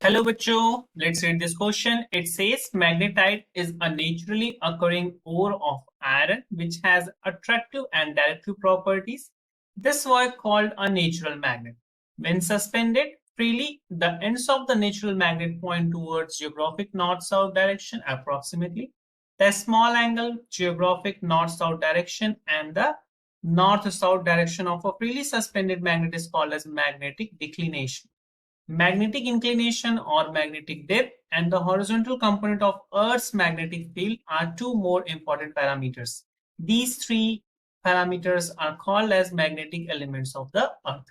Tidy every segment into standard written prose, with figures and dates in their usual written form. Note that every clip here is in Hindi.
Hello, Bacho. Let's read this question. It says magnetite is a naturally occurring ore of iron which has attractive and directive properties. This was called a natural magnet. When suspended freely, the ends of the natural magnet point towards geographic north-south direction approximately. The small angle geographic north-south direction and the north-south direction of a freely suspended magnet is called as magnetic declination. Magnetic inclination or magnetic depth and the horizontal component of Earth's magnetic field are two more important parameters. These three parameters are called as magnetic elements of the Earth.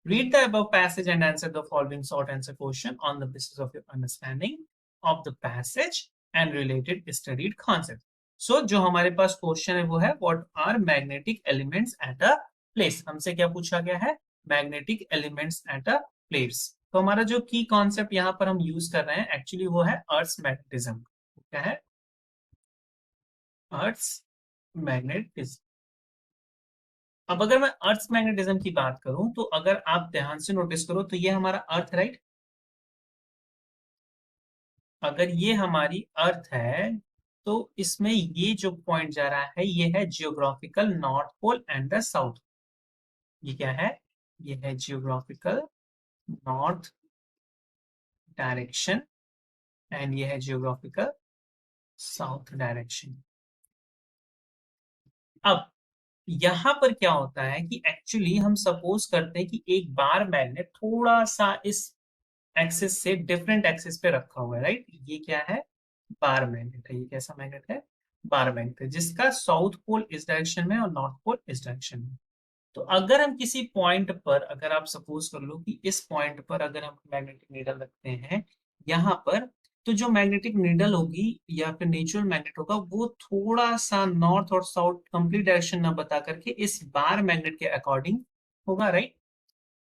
Read the above passage and answer the following short answer question on the basis of your understanding of the passage and related studied concept. So जो हमारे पास क्वेश्चन है वो है what are magnetic elements at a place. हमसे क्या पूछा गया है? Magnetic elements at a place. तो हमारा जो की कॉन्सेप्ट यहाँ पर हम यूज कर रहे हैं एक्चुअली वो है अर्थ मैग्नेटिज्म. क्या है? अर्थ मैग्नेटिज्म. अब अगर मैं अर्थ मैग्नेटिज्म की बात करूं तो अगर आप ध्यान से नोटिस करो तो ये हमारा अर्थ, राइट? अगर ये हमारी अर्थ है तो इसमें ये जो पॉइंट जा रहा है ये है geographical north pole and the south. ये क्या है? ये है जियोग्राफिकल नॉर्थ डायरेक्शन एंड ये है जियोग्राफिकल साउथ डायरेक्शन. अब यहां पर क्या होता है कि एक्चुअली हम सपोज करते हैं कि एक बार मैग्नेट थोड़ा सा इस एक्सिस से डिफरेंट एक्सिस पे रखा हुआ है, राइट? ये क्या है? बार मैग्नेट है. ये कैसा मैग्नेट है? बार मैग्नेट है जिसका साउथ पोल इस डायरेक्शन में और नॉर्थ पोल इस डायरेक्शन में. तो अगर हम किसी पॉइंट पर, अगर आप सपोज कर लो कि इस पॉइंट पर अगर हम मैग्नेटिक नीडल रखते हैं यहाँ पर, तो जो मैग्नेटिक नीडल होगी या फिर नेचुरल मैग्नेट होगा वो थोड़ा सा नॉर्थ और साउथ कंप्लीट डायरेक्शन ना बता करके इस बार मैग्नेट के अकॉर्डिंग होगा, राइट?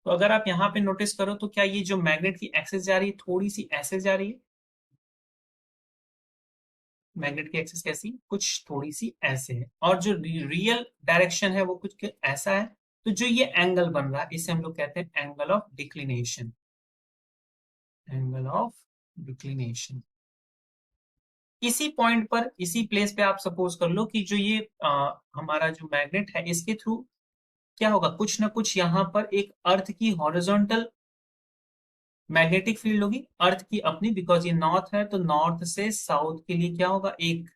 तो अगर आप यहाँ पे नोटिस करो तो क्या ये जो मैग्नेट की एक्सिस जा रही है थोड़ी सी ऐसे जा रही है? मैग्नेट की एक्सिस कैसी? कुछ थोड़ी सी ऐसे है. और जो रियल डायरेक्शन है वो कुछ ऐसा है. तो जो ये एंगल बन रहा है इसे हम लोग कहते हैं angle of declination. Angle of declination. इसी पॉइंट पर, इसी प्लेस पे आप सपोज कर लो कि जो ये हमारा जो मैग्नेट है इसके थ्रू क्या होगा, कुछ ना कुछ यहाँ पर एक अर्थ की हॉरिजॉन्टल मैग्नेटिक फील्ड होगी अर्थ की अपनी, बिकॉज ये नॉर्थ है तो नॉर्थ से साउथ के लिए क्या होगा, एक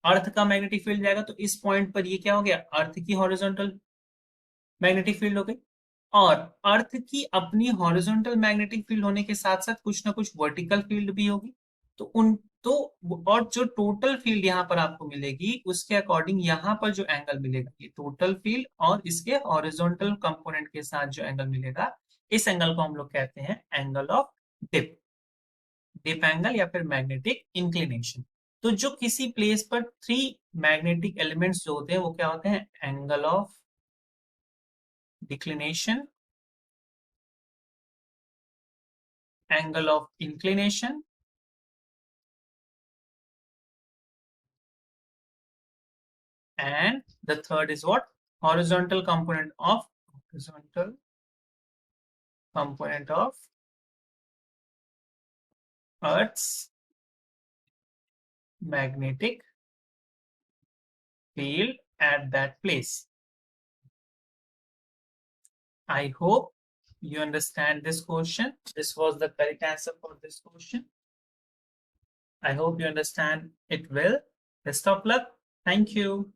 अर्थ का मैग्नेटिक फील्ड जाएगा. तो इस पॉइंट पर ये क्या हो गया, अर्थ की हॉरिजॉन्टल मैग्नेटिक फील्ड हो गई. और अर्थ की अपनी हॉरिजॉन्टल मैग्नेटिक फील्ड होने के साथ साथ कुछ ना कुछ वर्टिकल फील्ड भी होगी. तो उन तो और जो टोटल फील्ड यहाँ पर आपको मिलेगी उसके अकॉर्डिंग यहाँ पर जो एंगल मिलेगा ये टोटल फील्ड और इसके हॉरिजॉन्टल कंपोनेंट के साथ जो एंगल मिलेगा इस एंगल को हम लोग कहते हैं angle of dip. Dip angle या फिर मैग्नेटिक इंक्लिनेशन. तो जो किसी प्लेस पर थ्री मैग्नेटिक एलिमेंट्स जो होते हैं वो क्या होते हैं? Angle of declination, angle of inclination, and the third is what? Horizontal component of Earth's magnetic field at that place. I hope you understand this question. This was the correct answer for this question. I hope you understand it well. Best of luck. Thank you.